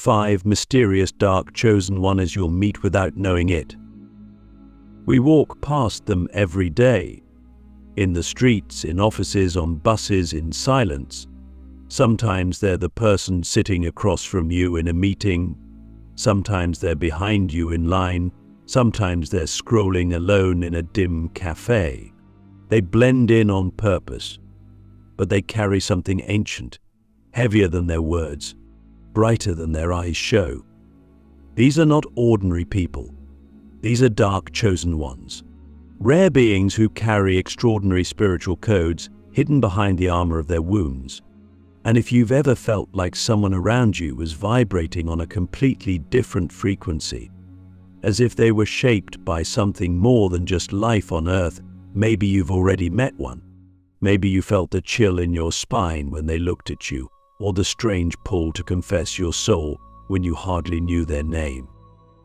5 mysterious dark chosen ones you'll meet without knowing it. We walk past them every day. In the streets, in offices, on buses, in silence. Sometimes they're the person sitting across from you in a meeting. Sometimes they're behind you in line. Sometimes they're scrolling alone in a dim cafe. They blend in on purpose, but they carry something ancient, heavier than their words, brighter than their eyes show. These are not ordinary people. These are dark chosen ones. Rare beings who carry extraordinary spiritual codes hidden behind the armor of their wounds. And if you've ever felt like someone around you was vibrating on a completely different frequency, as if they were shaped by something more than just life on Earth, maybe you've already met one. Maybe you felt the chill in your spine when they looked at you, or the strange pull to confess your soul when you hardly knew their name.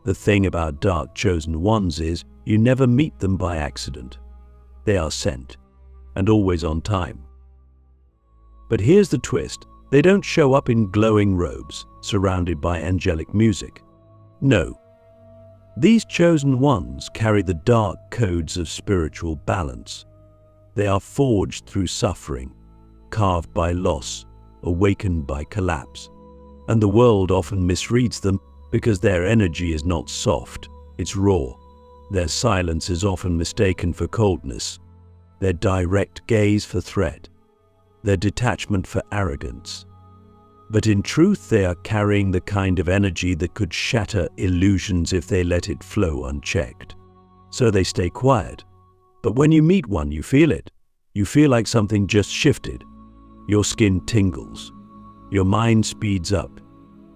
The thing about dark chosen ones is you never meet them by accident. They are sent, and always on time. But here's the twist. They don't show up in glowing robes, surrounded by angelic music. No. These chosen ones carry the dark codes of spiritual balance. They are forged through suffering, carved by loss, awakened by collapse. And the world often misreads them because their energy is not soft, it's raw. Their silence is often mistaken for coldness, their direct gaze for threat, their detachment for arrogance. But in truth, they are carrying the kind of energy that could shatter illusions if they let it flow unchecked. So they stay quiet. But when you meet one, you feel it. You feel like something just shifted. Your skin tingles. Your mind speeds up.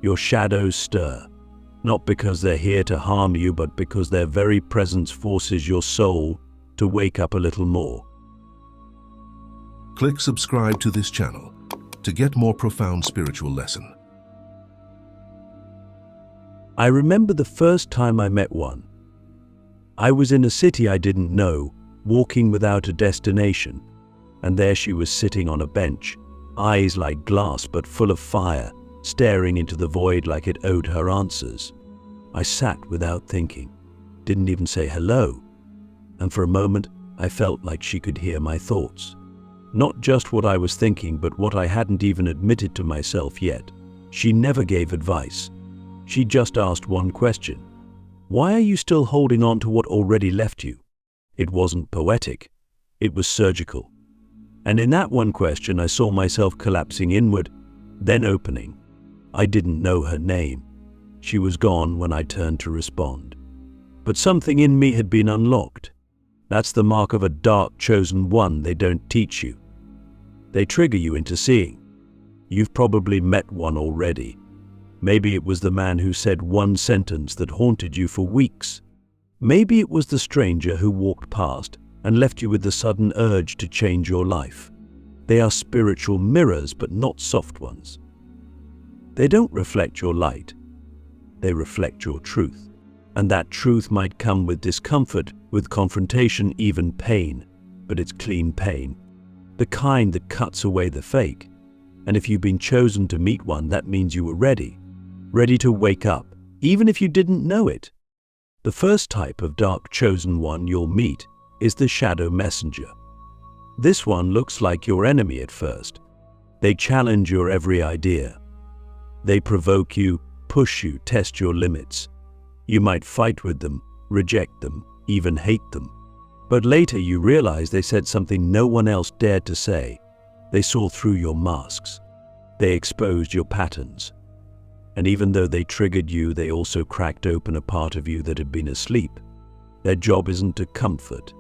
Your shadows stir. Not because they're here to harm you, but because their very presence forces your soul to wake up a little more. Click subscribe to this channel to get more profound spiritual lesson. I remember the first time I met one. I was in a city I didn't know, walking without a destination, and there she was sitting on a bench, eyes like glass but full of fire, staring into the void like it owed her answers. I sat without thinking, didn't even say hello, and for a moment I felt like she could hear my thoughts. Not just what I was thinking, but what I hadn't even admitted to myself yet. She never gave advice. She just asked one question. Why are you still holding on to what already left you? It wasn't poetic. It was surgical. And in that one question, I saw myself collapsing inward, then opening. I didn't know her name. She was gone when I turned to respond. But something in me had been unlocked. That's the mark of a dark chosen one. They don't teach you. They trigger you into seeing. You've probably met one already. Maybe it was the man who said one sentence that haunted you for weeks. Maybe it was the stranger who walked past and left you with the sudden urge to change your life. They are spiritual mirrors, but not soft ones. They don't reflect your light. They reflect your truth. And that truth might come with discomfort, with confrontation, even pain, but it's clean pain. The kind that cuts away the fake. And if you've been chosen to meet one, that means you were ready. Ready to wake up, even if you didn't know it. The first type of dark chosen one you'll meet is the shadow messenger. This one looks like your enemy at first. They challenge your every idea. They provoke you, push you, test your limits. You might fight with them, reject them, even hate them. But later you realize they said something no one else dared to say. They saw through your masks. They exposed your patterns. And even though they triggered you, they also cracked open a part of you that had been asleep. Their job isn't to comfort,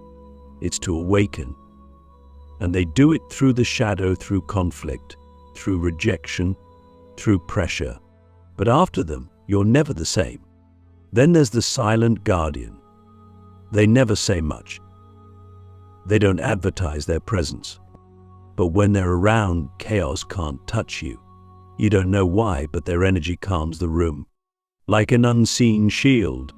it's to awaken. And they do it through the shadow, through conflict, through rejection, through pressure. But after them, you're never the same. Then there's the silent guardian. They never say much. They don't advertise their presence. But when they're around, chaos can't touch you. You don't know why, but their energy calms the room. Like an unseen shield.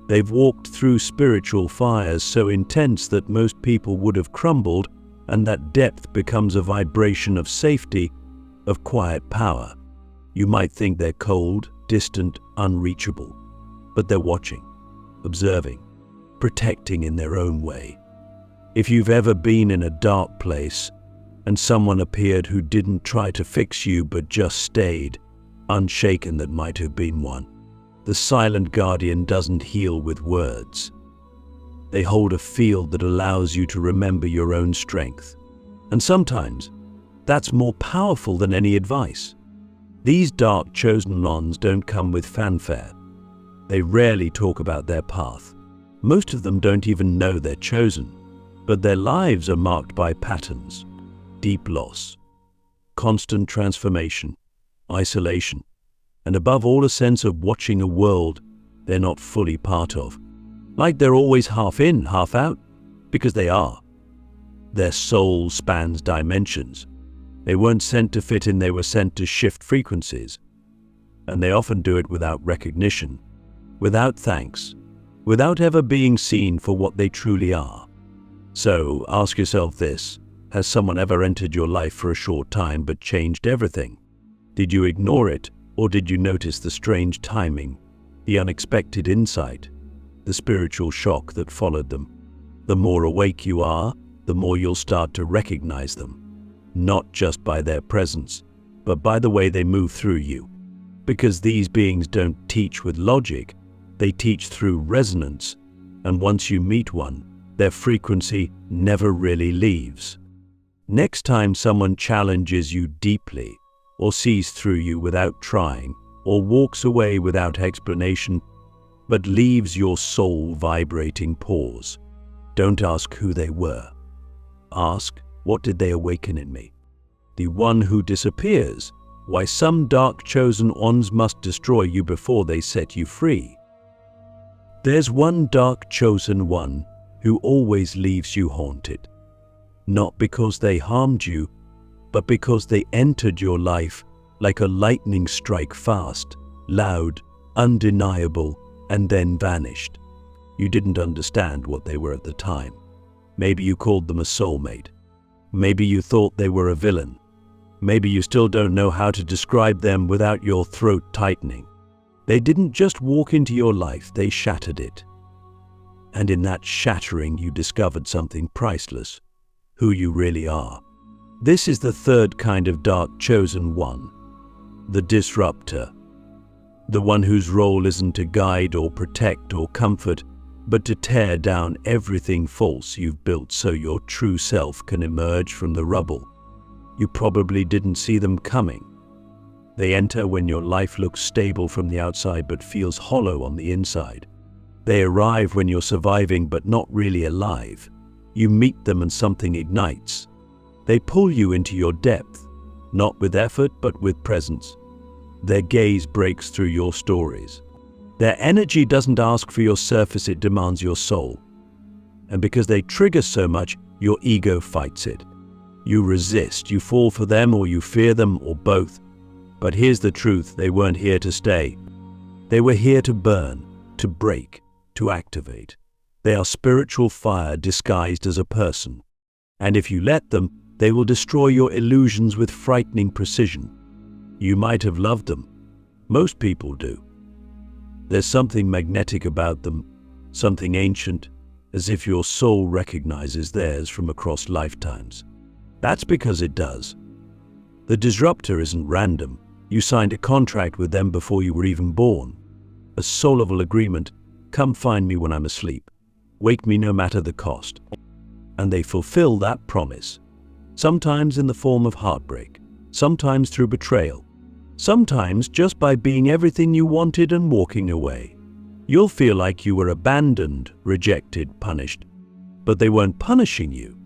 They've walked through spiritual fires so intense that most people would have crumbled, and that depth becomes a vibration of safety, of quiet power. You might think they're cold, distant, unreachable. But they're watching, observing, protecting in their own way. If you've ever been in a dark place and someone appeared who didn't try to fix you but just stayed, unshaken, that might have been one. The silent guardian doesn't heal with words. They hold a field that allows you to remember your own strength. And sometimes, that's more powerful than any advice. These dark chosen ones don't come with fanfare. They rarely talk about their path. Most of them don't even know they're chosen, but their lives are marked by patterns, deep loss, constant transformation, isolation, and above all a sense of watching a world they're not fully part of. Like they're always half in, half out, because they are. Their soul spans dimensions. They weren't sent to fit in, they were sent to shift frequencies. And they often do it without recognition, without thanks, without ever being seen for what they truly are. So ask yourself this: has someone ever entered your life for a short time but changed everything? Did you ignore it, or did you notice the strange timing, the unexpected insight, the spiritual shock that followed them? The more awake you are, the more you'll start to recognize them, not just by their presence, but by the way they move through you. Because these beings don't teach with logic, they teach through resonance, and once you meet one, their frequency never really leaves. Next time someone challenges you deeply, or sees through you without trying, or walks away without explanation, but leaves your soul vibrating, pause. Don't ask who they were. Ask, what did they awaken in me? The one who disappears, why some dark chosen ones must destroy you before they set you free. There's one dark chosen one who always leaves you haunted. Not because they harmed you, but because they entered your life like a lightning strike, fast, loud, undeniable, and then vanished. You didn't understand what they were at the time. Maybe you called them a soulmate. Maybe you thought they were a villain. Maybe you still don't know how to describe them without your throat tightening. They didn't just walk into your life, they shattered it. And in that shattering, you discovered something priceless: who you really are. This is the third kind of dark chosen one, the disruptor. The one whose role isn't to guide or protect or comfort, but to tear down everything false you've built so your true self can emerge from the rubble. You probably didn't see them coming. They enter when your life looks stable from the outside but feels hollow on the inside. They arrive when you're surviving but not really alive. You meet them and something ignites. They pull you into your depth, not with effort but with presence. Their gaze breaks through your stories. Their energy doesn't ask for your surface, it demands your soul. And because they trigger so much, your ego fights it. You resist, you fall for them, or you fear them, or both. But here's the truth: they weren't here to stay. They were here to burn, to break, to activate. They are spiritual fire disguised as a person. And if you let them, they will destroy your illusions with frightening precision. You might have loved them. Most people do. There's something magnetic about them, something ancient, as if your soul recognizes theirs from across lifetimes. That's because it does. The disruptor isn't random. You signed a contract with them before you were even born. A soul-level agreement: come find me when I'm asleep. Wake me no matter the cost. And they fulfill that promise. Sometimes in the form of heartbreak, sometimes through betrayal, sometimes just by being everything you wanted and walking away. You'll feel like you were abandoned, rejected, punished. But they weren't punishing you.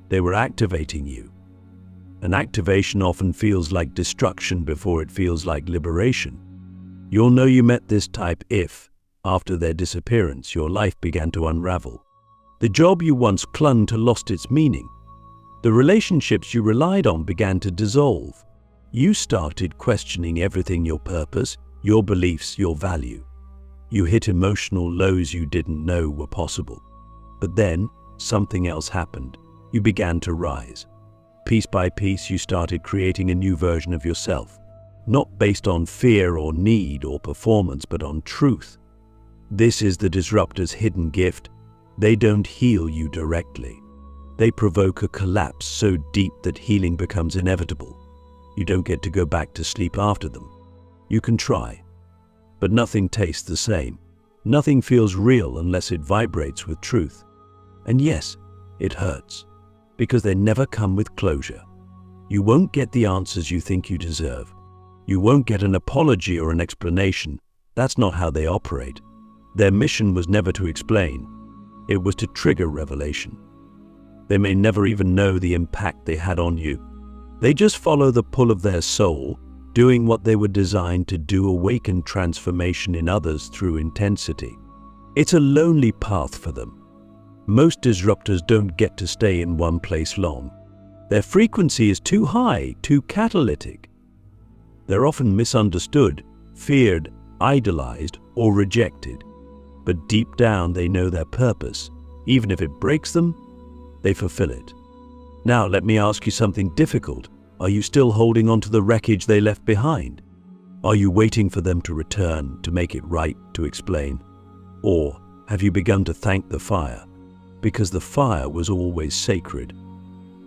They were activating you. And activation often feels like destruction before it feels like liberation. You'll know you met this type if, after their disappearance, your life began to unravel. The job you once clung to lost its meaning. The relationships you relied on began to dissolve. You started questioning everything: your purpose, your beliefs, your value. You hit emotional lows you didn't know were possible. But then, something else happened. You began to rise. Piece by piece, you started creating a new version of yourself. not based on fear or need or performance, but on truth. This is the disruptor's hidden gift. They don't heal you directly. They provoke a collapse so deep that healing becomes inevitable. You don't get to go back to sleep after them. You can try, but nothing tastes the same. Nothing feels real unless it vibrates with truth. And yes, it hurts, because they never come with closure. You won't get the answers you think you deserve. You won't get an apology or an explanation. That's not how they operate. Their mission was never to explain. It was to trigger revelation. They may never even know the impact they had on you. They just follow the pull of their soul, doing what they were designed to do: awaken transformation in others through intensity. It's a lonely path for them. Most disruptors don't get to stay in one place long. Their frequency is too high, too catalytic. They're often misunderstood, feared, idolized, or rejected. But deep down they know their purpose. Even if it breaks them, they fulfill it. Now let me ask you something difficult. Are you still holding on to the wreckage they left behind? Are you waiting for them to return, to make it right, to explain? Or have you begun to thank the fire? Because the fire was always sacred.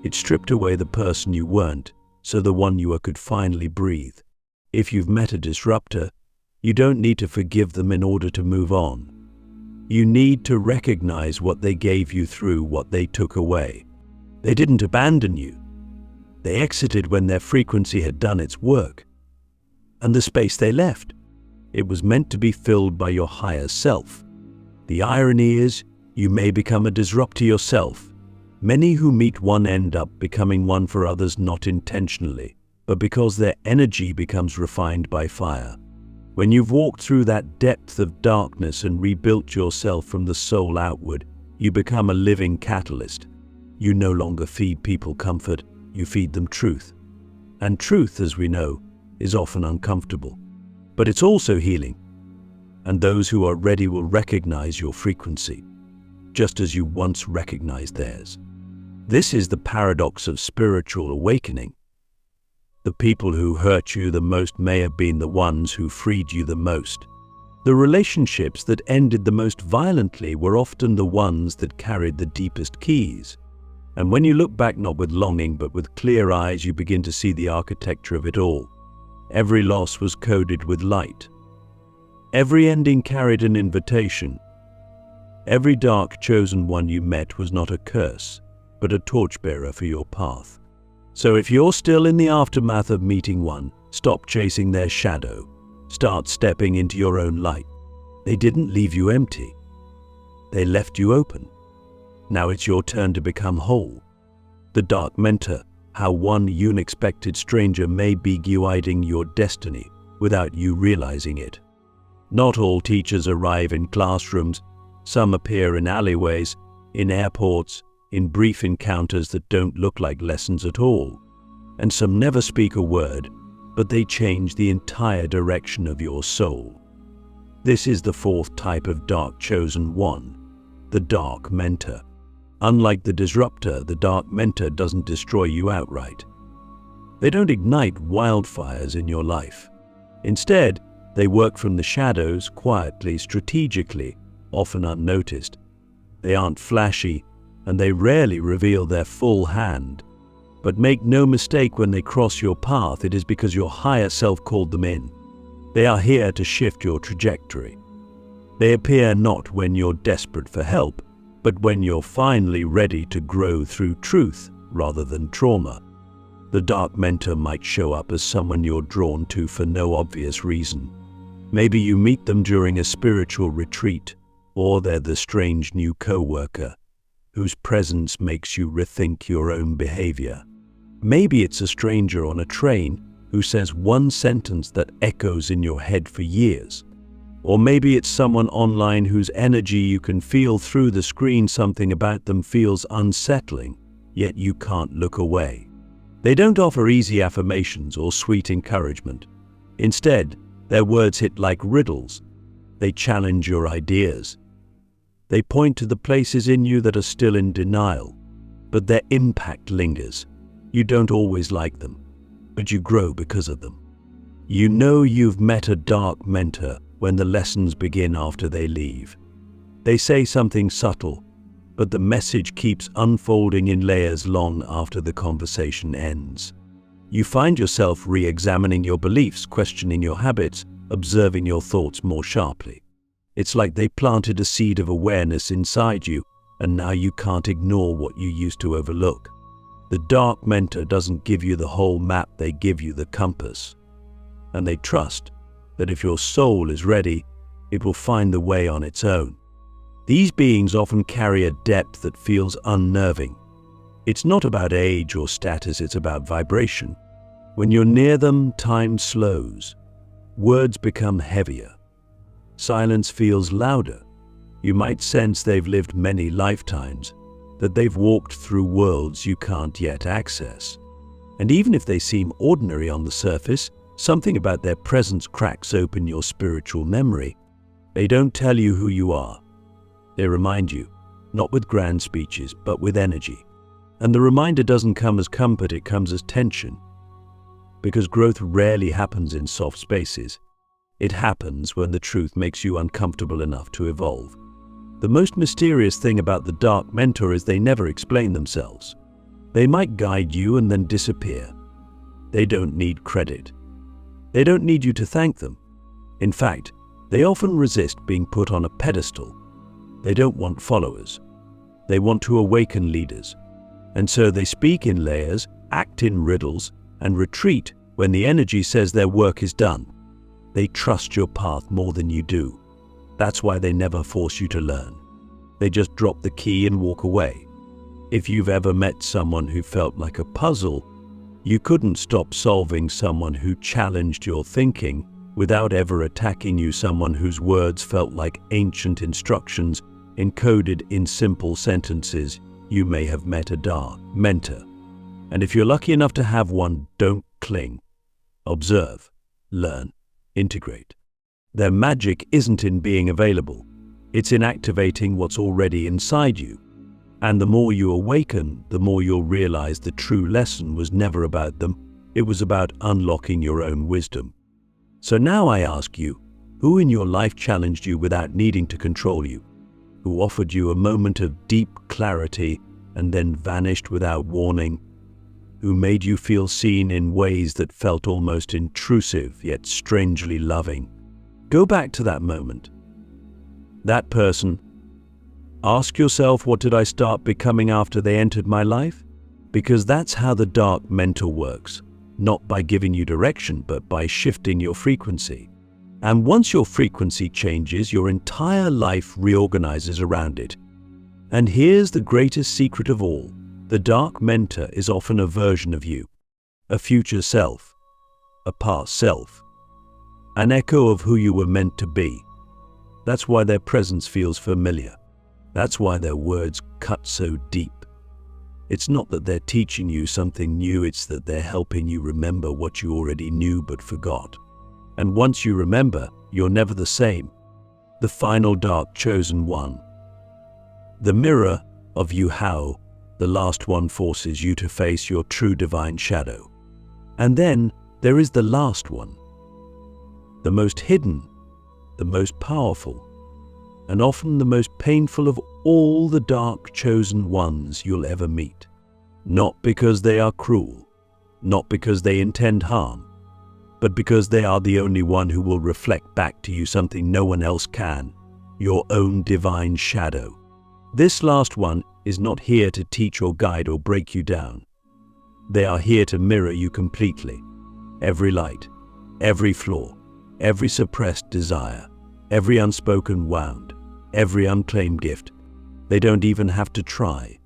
It stripped away the person you weren't, so the one you were could finally breathe. If you've met a disruptor, you don't need to forgive them in order to move on. You need to recognize what they gave you through what they took away. They didn't abandon you. They exited when their frequency had done its work. And the space they left, it was meant to be filled by your higher self. The irony is, you may become a disruptor yourself. Many who meet one end up becoming one for others, not intentionally, but because their energy becomes refined by fire. When you've walked through that depth of darkness and rebuilt yourself from the soul outward, you become a living catalyst. You no longer feed people comfort, you feed them truth. And truth, as we know, is often uncomfortable. But it's also healing. And those who are ready will recognize your frequency, just as you once recognized theirs. This is the paradox of spiritual awakening. The people who hurt you the most may have been the ones who freed you the most. The relationships that ended the most violently were often the ones that carried the deepest keys. And when you look back not with longing but with clear eyes, you begin to see the architecture of it all. Every loss was coded with light. Every ending carried an invitation. Every dark chosen one you met was not a curse, but a torchbearer for your path. So if you're still in the aftermath of meeting one, stop chasing their shadow. Start stepping into your own light. They didn't leave you empty. They left you open. Now it's your turn to become whole. The Dark Mentor, how one unexpected stranger may be guiding your destiny without you realizing it. Not all teachers arrive in classrooms. Some appear in alleyways, in airports, in brief encounters that don't look like lessons at all. And some never speak a word, but they change the entire direction of your soul. This is the fourth type of Dark Chosen One, the Dark Mentor. Unlike the disruptor, the Dark Mentor doesn't destroy you outright. They don't ignite wildfires in your life. Instead, they work from the shadows, quietly, strategically, often unnoticed. They aren't flashy, and they rarely reveal their full hand. But make no mistake, when they cross your path, it is because your higher self called them in. They are here to shift your trajectory. They appear not when you're desperate for help, but when you're finally ready to grow through truth rather than trauma. The Dark Mentor might show up as someone you're drawn to for no obvious reason. Maybe you meet them during a spiritual retreat, or they're the strange new co-worker whose presence makes you rethink your own behavior. Maybe it's a stranger on a train who says one sentence that echoes in your head for years. Or maybe it's someone online whose energy you can feel through the screen. Something about them feels unsettling, yet you can't look away. They don't offer easy affirmations or sweet encouragement. Instead, their words hit like riddles. They challenge your ideas. They point to the places in you that are still in denial, but their impact lingers. You don't always like them, but you grow because of them. You know you've met a dark mentor when the lessons begin after they leave. They say something subtle, but the message keeps unfolding in layers long after the conversation ends. You find yourself re-examining your beliefs, questioning your habits, observing your thoughts more sharply. It's like they planted a seed of awareness inside you, and now you can't ignore what you used to overlook. The dark mentor doesn't give you the whole map, they give you the compass. And they trust that if your soul is ready, it will find the way on its own. These beings often carry a depth that feels unnerving. It's not about age or status, it's about vibration. When you're near them, time slows. Words become heavier. Silence feels louder. You might sense they've lived many lifetimes, that they've walked through worlds you can't yet access. And even if they seem ordinary on the surface, something about their presence cracks open your spiritual memory. They don't tell you who you are. They remind you, not with grand speeches, but with energy. And the reminder doesn't come as comfort, it comes as tension. Because growth rarely happens in soft spaces. It happens when the truth makes you uncomfortable enough to evolve. The most mysterious thing about the dark mentor is they never explain themselves. They might guide you and then disappear. They don't need credit. They don't need you to thank them. In fact, they often resist being put on a pedestal. They don't want followers. They want to awaken leaders. And so they speak in layers, act in riddles, and retreat when the energy says their work is done. They trust your path more than you do. That's why they never force you to learn. They just drop the key and walk away. If you've ever met someone who felt like a puzzle, you couldn't stop solving someone who challenged your thinking without ever attacking you, someone whose words felt like ancient instructions encoded in simple sentences. You may have met a dark mentor. And if you're lucky enough to have one, don't cling. Observe, learn, integrate. Their magic isn't in being available. It's in activating what's already inside you. And the more you awaken, the more you'll realize the true lesson was never about them. It was about unlocking your own wisdom. So now I ask you, who in your life challenged you without needing to control you? Who offered you a moment of deep clarity and then vanished without warning? Who made you feel seen in ways that felt almost intrusive yet strangely loving? Go back to that moment. That person. Ask yourself, what did I start becoming after they entered my life? Because that's how the dark mentor works. Not by giving you direction, but by shifting your frequency. And once your frequency changes, your entire life reorganizes around it. And here's the greatest secret of all. The dark mentor is often a version of you. A future self. A past self. An echo of who you were meant to be. That's why their presence feels familiar. That's why their words cut so deep. It's not that they're teaching you something new, it's that they're helping you remember what you already knew but forgot. And once you remember, you're never the same. The final dark chosen one. The mirror of you, how the last one forces you to face your true divine shadow. And then there is the last one. The most hidden, the most powerful, and often the most painful of all the dark chosen ones you'll ever meet. Not because they are cruel, not because they intend harm, but because they are the only one who will reflect back to you something no one else can, your own divine shadow. This last one is not here to teach or guide or break you down. They are here to mirror you completely. Every light, every flaw, every suppressed desire, every unspoken wound, every unclaimed gift. They don't even have to try.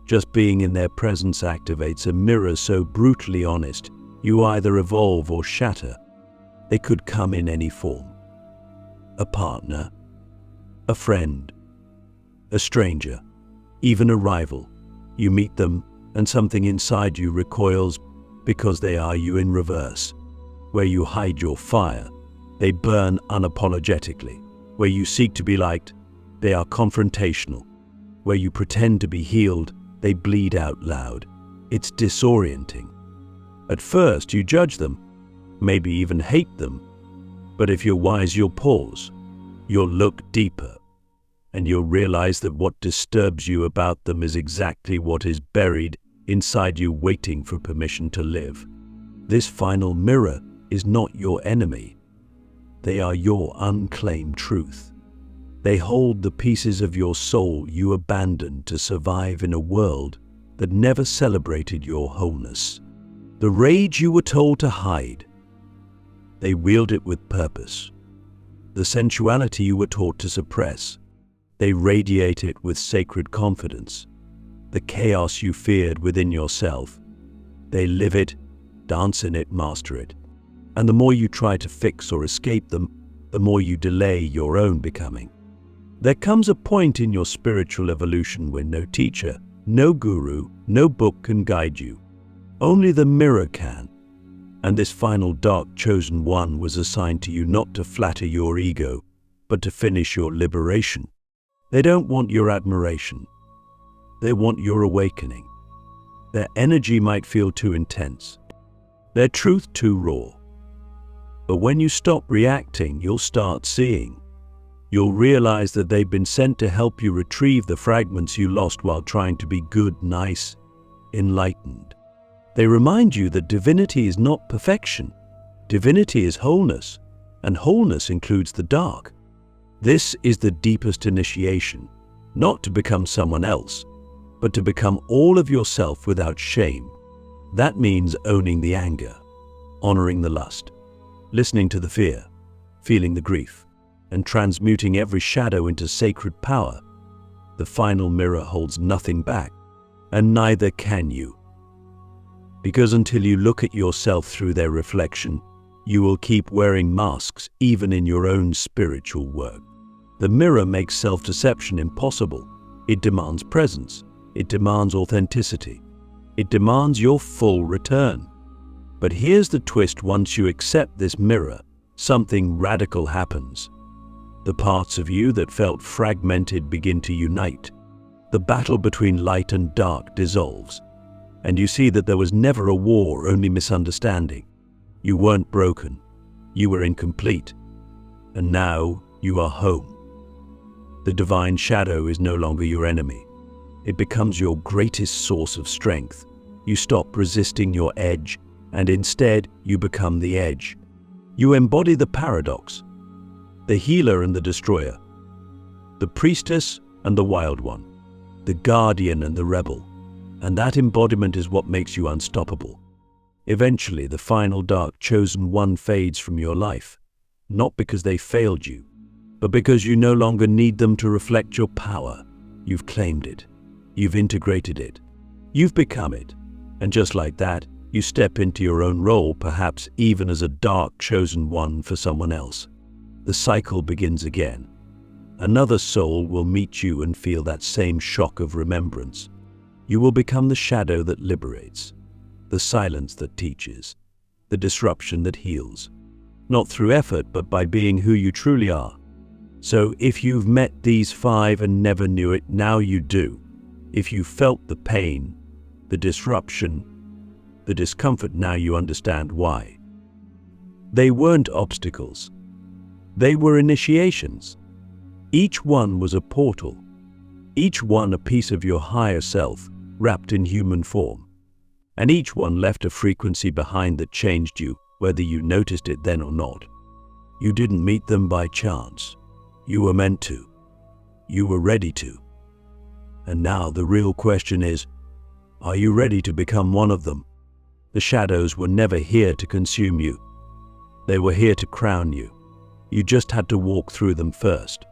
Just being in their presence activates a mirror so brutally honest, you either evolve or shatter. They could come in any form. A partner, a friend, a stranger, even a rival. You meet them and something inside you recoils because they are you in reverse. Where you hide your fire, they burn unapologetically. Where you seek to be liked, they are confrontational. Where you pretend to be healed, they bleed out loud. It's disorienting. At first, you judge them. maybe even hate them. But if you're wise, you'll pause, you'll look deeper, and you'll realize that what disturbs you about them is exactly what is buried inside you, waiting for permission to live. This final mirror is not your enemy. They are your unclaimed truth. They hold the pieces of your soul you abandoned to survive in a world that never celebrated your wholeness. The rage you were told to hide, they wield it with purpose. The sensuality you were taught to suppress, they radiate it with sacred confidence. The chaos you feared within yourself, they live it, dance in it, master it. And the more you try to fix or escape them, the more you delay your own becoming. There comes a point in your spiritual evolution when no teacher, no guru, no book can guide you. Only the mirror can. And this final dark chosen one was assigned to you not to flatter your ego, but to finish your liberation. They don't want your admiration. They want your awakening. Their energy might feel too intense, their truth too raw. But when you stop reacting, you'll start seeing. You'll realize that they've been sent to help you retrieve the fragments you lost while trying to be good, nice, enlightened. They remind you that divinity is not perfection. Divinity is wholeness, and wholeness includes the dark. This is the deepest initiation, not to become someone else, but to become all of yourself without shame. That means owning the anger, honoring the lust, listening to the fear, feeling the grief, and transmuting every shadow into sacred power. The final mirror holds nothing back, and neither can you. Because until you look at yourself through their reflection, you will keep wearing masks even in your own spiritual work. The mirror makes self-deception impossible. It demands presence. It demands authenticity. It demands your full return. But here's the twist: once you accept this mirror, something radical happens. The parts of you that felt fragmented begin to unite. The battle between light and dark dissolves, and you see that there was never a war, only misunderstanding. You weren't broken, you were incomplete, and now you are home. The divine shadow is no longer your enemy. It becomes your greatest source of strength. You stop resisting your edge, and instead you become the edge. You embody the paradox, the healer and the destroyer, the priestess and the wild one, the guardian and the rebel, and that embodiment is what makes you unstoppable. Eventually, the final dark chosen one fades from your life, not because they failed you, but because you no longer need them to reflect your power. You've claimed it. You've integrated it. You've become it. And just like that, you step into your own role, perhaps even as a dark chosen one for someone else. The cycle begins again. Another soul will meet you and feel that same shock of remembrance. You will become the shadow that liberates, the silence that teaches, the disruption that heals. Not through effort, but by being who you truly are. So if you've met these 5 and never knew it, now you do. If you felt the pain, the disruption, the discomfort, now you understand why. They weren't obstacles. They were initiations. Each one was a portal. Each one a piece of your higher self, wrapped in human form. And each one left a frequency behind that changed you, whether you noticed it then or not. You didn't meet them by chance. You were meant to. You were ready to. And now the real question is, are you ready to become one of them? The shadows were never here to consume you. They were here to crown you. You just had to walk through them first.